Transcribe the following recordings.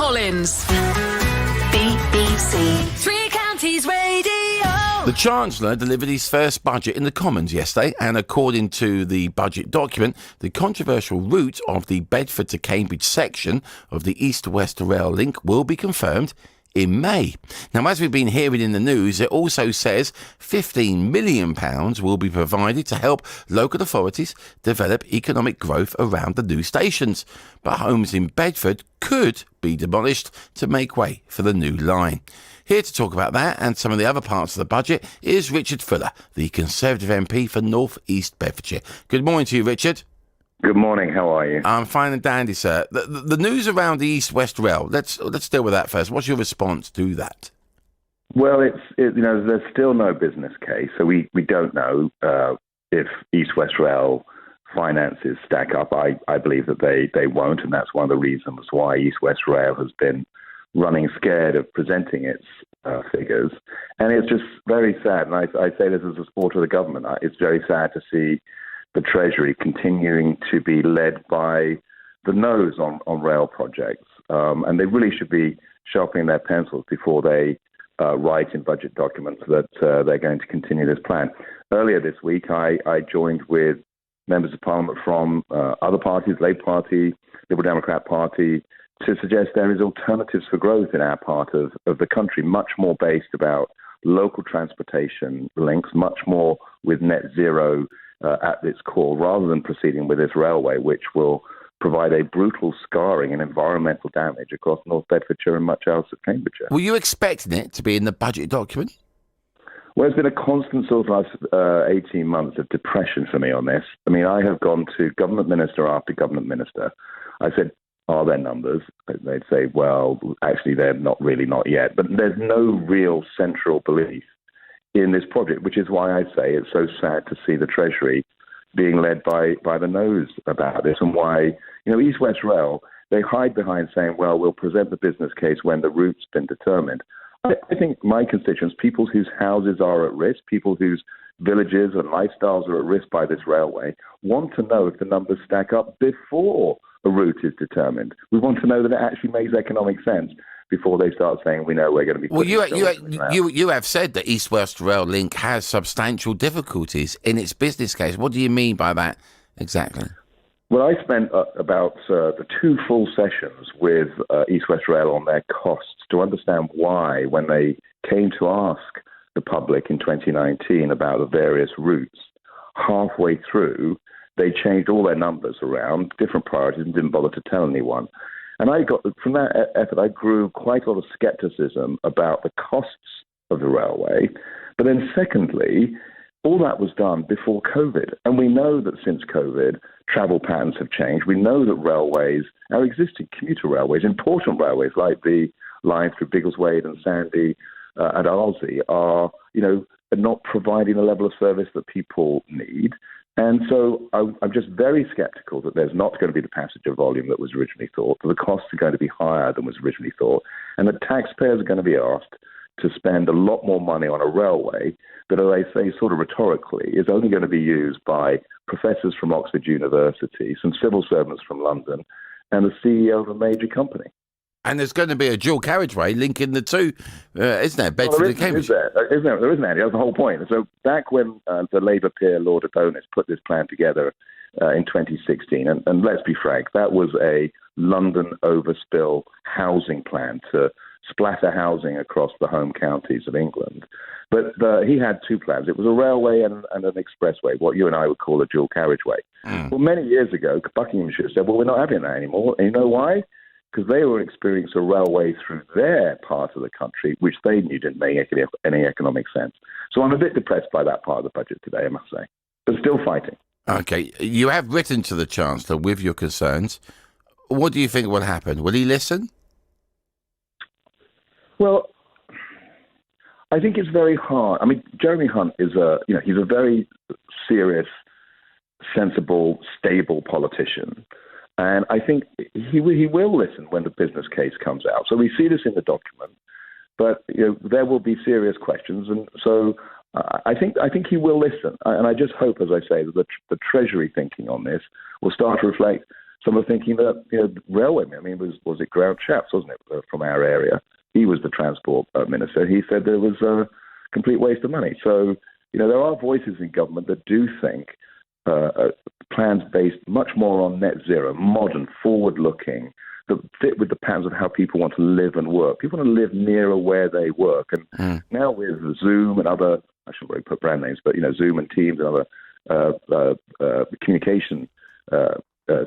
Collins. BBC. Three Counties Radio. The Chancellor delivered his first budget in the Commons yesterday, and according to the budget document, the controversial route of the Bedford to Cambridge section of the East-West Rail Link will be confirmed in May. Now, as we've been hearing in the news, it also says £15 million will be provided to help local authorities develop economic growth around the new stations. But homes in Bedford could be demolished to make way for the new line. Here to talk about that and some of the other parts of the budget is Richard Fuller, the Conservative MP for North East Bedfordshire. Good morning to you, Richard. Good morning. How are you? I'm fine and dandy, sir. The news around the East-West Rail, let's deal with that first. What's your response to that? Well, there's still no business case, so we don't know if East-West Rail finances stack up. I believe that they won't, and that's one of the reasons why East-West Rail has been running scared of presenting its figures. And it's just very sad, and I say this as a supporter of the government. It's very sad to see the Treasury continuing to be led by the nose on rail projects. And they really should be sharpening their pencils before they write in budget documents that they're going to continue this plan. Earlier this week, I joined with members of Parliament from other parties, Labour Party, Liberal Democrat Party, to suggest there is alternatives for growth in our part of the country, much more based about local transportation links, much more with net zero at its core, rather than proceeding with this railway, which will provide a brutal scarring and environmental damage across North Bedfordshire and much else of Cambridgeshire. Were you expecting it to be in the budget document? Well, it's been a constant sort of last 18 months of depression for me on this. I mean, I have gone to government minister after government minister. I said, are there numbers? They'd say, well, actually, they're not yet. But there's no real central belief in this project, which is why I say it's so sad to see the Treasury being led by the nose about this, and why, East-West Rail, they hide behind saying, well, we'll present the business case when the route's been determined. I think my constituents, people whose houses are at risk, people whose villages and lifestyles are at risk by this railway, want to know if the numbers stack up before a route is determined. We want to know that it actually makes economic sense before they start saying, we know we're going to be... Well, you have said that East-West Rail Link has substantial difficulties in its business case. What do you mean by that exactly? Well, I spent about the 2 full sessions with East-West Rail on their costs to understand why, when they came to ask the public in 2019 about the various routes, halfway through, they changed all their numbers around, different priorities, and didn't bother to tell anyone. And from that effort, I grew quite a lot of skepticism about the costs of the railway. But then secondly, all that was done before COVID. And we know that since COVID, travel patterns have changed. We know that railways, our existing commuter railways, important railways like the line through Biggleswade and Sandy and Arlesey are not providing the level of service that people need. And so I'm just very sceptical that there's not going to be the passenger volume that was originally thought, that the costs are going to be higher than was originally thought, and that taxpayers are going to be asked to spend a lot more money on a railway that, as I say sort of rhetorically, is only going to be used by professors from Oxford University, some civil servants from London, and the CEO of a major company. And there's going to be a dual carriageway linking the two, isn't there? Bedford and Cambridge. There isn't, Andy. That's the whole point. So back when the Labour peer Lord Adonis put this plan together in 2016, and let's be frank, that was a London overspill housing plan to splatter housing across the home counties of England. But he had 2 plans. It was a railway and an expressway, what you and I would call a dual carriageway. Well, many years ago, Buckinghamshire said, well, we're not having that anymore. And you know why? Because they were experiencing a railway through their part of the country, which they knew didn't make any economic sense. So I'm a bit depressed by that part of the budget today, I must say. But still fighting. OK, you have written to the Chancellor with your concerns. What do you think will happen? Will he listen? Well, I think it's very hard. I mean, Jeremy Hunt is he's a very serious, sensible, stable politician. And I think he will listen when the business case comes out. So we see this in the document, but there will be serious questions, and so I think he will listen. And I just hope, as I say, that the Treasury thinking on this will start to reflect some are thinking that, railway, was it Grant Shapps, wasn't it, from our area? He was the transport minister. He said there was a complete waste of money. So, there are voices in government that do think plans based much more on net zero, modern, forward-looking, that fit with the patterns of how people want to live and work. People want to live nearer where they work. And now with Zoom and other, I shouldn't really put brand names, but, Zoom and Teams and other communication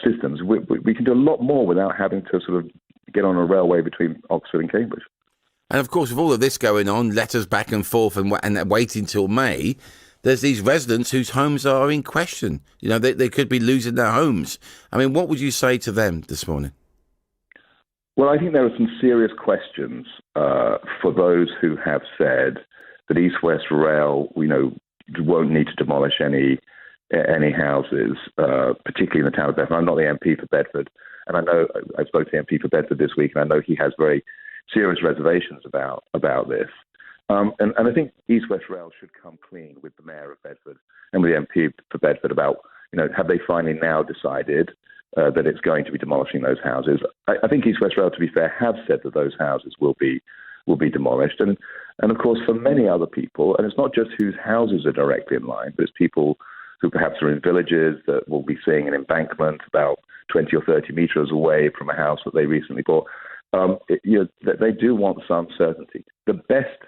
systems, we can do a lot more without having to sort of get on a railway between Oxford and Cambridge. And of course, with all of this going on, letters back and forth and waiting till May, there's these residents whose homes are in question. They could be losing their homes. I mean, what would you say to them this morning? Well, I think there are some serious questions for those who have said that East West Rail, won't need to demolish any houses, particularly in the town of Bedford. I'm not the MP for Bedford, and I know I spoke to the MP for Bedford this week, and I know he has very serious reservations about this. And I think East West Rail should come clean with the Mayor of Bedford and with the MP for Bedford about, have they finally now decided that it's going to be demolishing those houses? I think East West Rail, to be fair, have said that those houses will be demolished. And of course, for many other people, and it's not just whose houses are directly in line, but it's people who perhaps are in villages that will be seeing an embankment about 20 or 30 meters away from a house that they recently bought. They do want some certainty. The best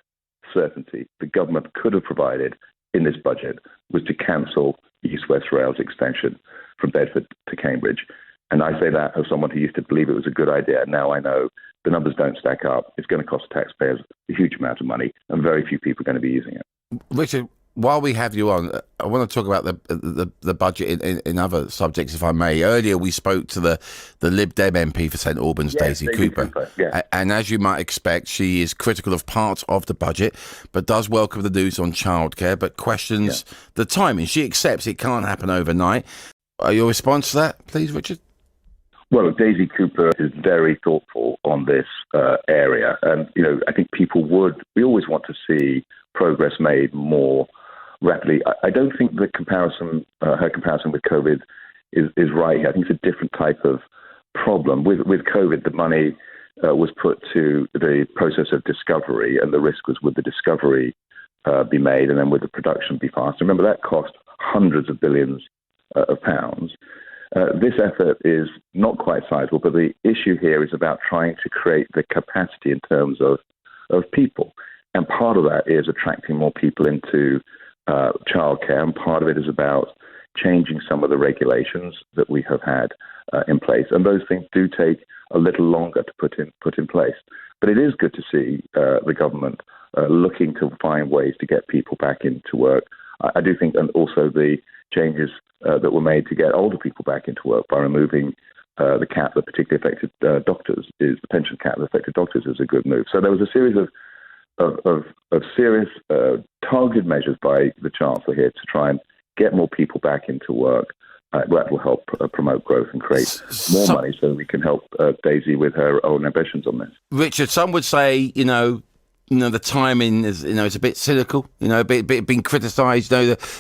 certainty the government could have provided in this budget was to cancel East West Rail's extension from Bedford to Cambridge. And I say that as someone who used to believe it was a good idea. Now I know the numbers don't stack up. It's going to cost taxpayers a huge amount of money, and very few people are going to be using it. Richard, while we have you on, I want to talk about the budget in other subjects, if I may. Earlier, we spoke to the Lib Dem MP for St Albans, Daisy Cooper. Yeah. And as you might expect, she is critical of parts of the budget, but does welcome the news on childcare, but questions the timing. She accepts it can't happen overnight. Your response to that, please, Richard? Well, Daisy Cooper is very thoughtful on this area. And, I think we always want to see progress made more rapidly. I don't think the her comparison with COVID is right. I think it's a different type of problem. With COVID, the money was put to the process of discovery, and the risk was would the discovery be made and then would the production be fast. Remember, that cost hundreds of billions of pounds. This effort is not quite sizable, but the issue here is about trying to create the capacity in terms of people. And part of that is attracting more people into childcare, and part of it is about changing some of the regulations that we have had in place. And those things do take a little longer to put in place. But it is good to see the government looking to find ways to get people back into work. I do think, and also the changes that were made to get older people back into work by removing the cap that particularly affected doctors, is the pension cap that affected doctors, is a good move. So there was a series of serious targeted measures by the Chancellor here to try and get more people back into work. That will help promote growth and create more money so we can help Daisy with her own ambitions on this. Richard, some would say, the timing is, it's a bit cynical, a bit being criticised,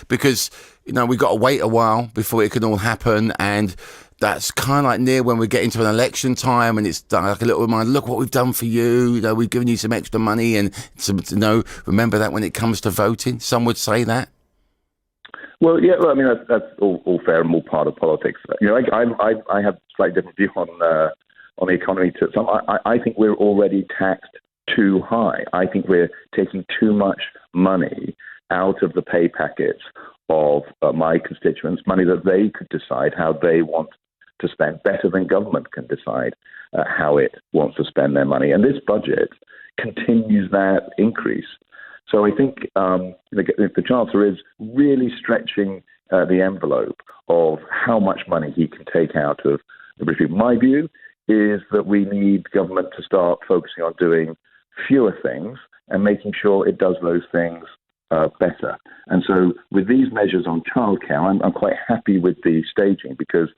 because, we've got to wait a while before it can all happen. And that's kind of like near when we get into an election time, and it's like a little reminder, look what we've done for you. We've given you some extra money, and remember that when it comes to voting. Some would say that. Well, yeah, that's all fair and all part of politics. I have a slightly different view on the economy to some. I think we're already taxed too high. I think we're taking too much money out of the pay packets of my constituents, money that they could decide how they want to spend better than government can decide how it wants to spend their money. And this budget continues that increase. So I think the Chancellor is really stretching the envelope of how much money he can take out of the British people. My view is that we need government to start focusing on doing fewer things and making sure it does those things better. And so with these measures on childcare, I'm quite happy with the staging, because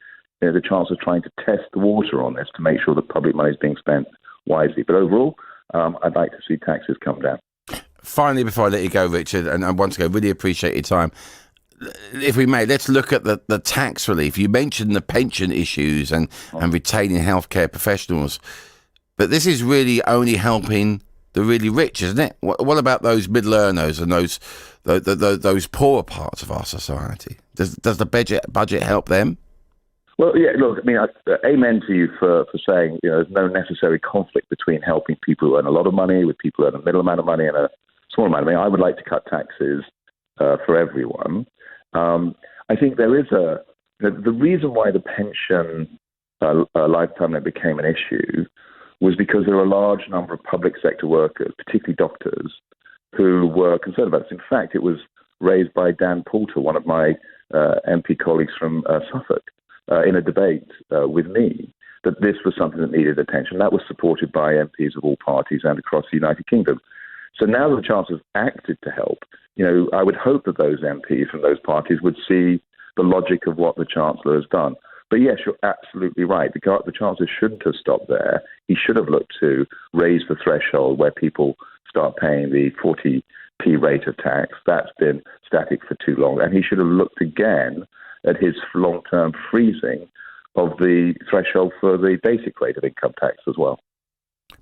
the Chancellor is trying to test the water on this to make sure that public money is being spent wisely. But overall, I'd like to see taxes come down. Finally, before I let you go, Richard, and once again, really appreciate your time. if we may, let's look at the tax relief. You mentioned the pension issues and retaining healthcare professionals, but this is really only helping the really rich, isn't it? What about those middle earners and those poorer parts of our society? Does the budget help them? Well, yeah, look, I mean, amen to you for saying, there's no necessary conflict between helping people who earn a lot of money with people who earn a middle amount of money and a small amount of money. I would like to cut taxes for everyone. I think there is the reason why the pension lifetime limit became an issue was because there are a large number of public sector workers, particularly doctors, who were concerned about this. In fact, it was raised by Dan Poulter, one of my MP colleagues from Suffolk, in a debate with me, that this was something that needed attention. That was supported by MPs of all parties and across the United Kingdom. So now that the Chancellor's acted to help, I would hope that those MPs from those parties would see the logic of what the Chancellor has done. But yes, you're absolutely right. The Chancellor shouldn't have stopped there. He should have looked to raise the threshold where people start paying the 40p rate of tax. That's been static for too long. And he should have looked again at his long-term freezing of the threshold for the basic rate of income tax as well.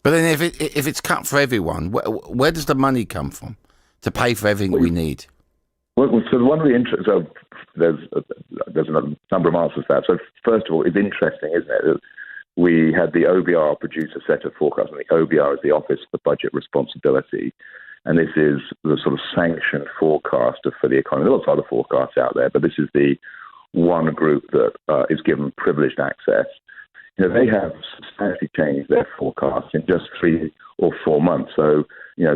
But then if it's cut for everyone, where does the money come from to pay for everything we need? Well, so one of the there's a number of answers to that. So first of all, it's interesting, isn't it, that we had the OBR produce a set of forecasts, and the OBR is the Office for Budget Responsibility, and this is the sort of sanctioned forecaster for the economy. There are lots of other forecasts out there, but this is the one group that is given privileged access. They have substantially changed their forecasts in just 3 or 4 months. So,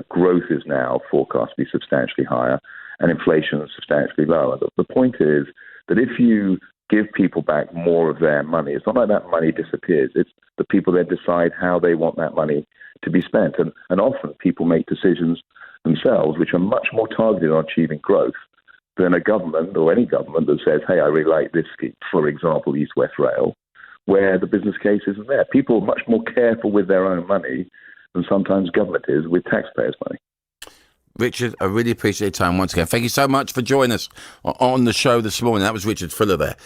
growth is now forecast to be substantially higher and inflation is substantially lower. The point is that if you give people back more of their money, it's not like that money disappears. It's the people that decide how they want that money to be spent. And often people make decisions themselves which are much more targeted on achieving growth than a government or any government that says, hey, I really like this scheme, for example, East West Rail, where the business case isn't there. People are much more careful with their own money than sometimes government is with taxpayers' money. Richard, I really appreciate your time once again. Thank you so much for joining us on the show this morning. That was Richard Fuller there,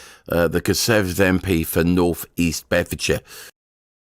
the Conservative MP for North East Bedfordshire.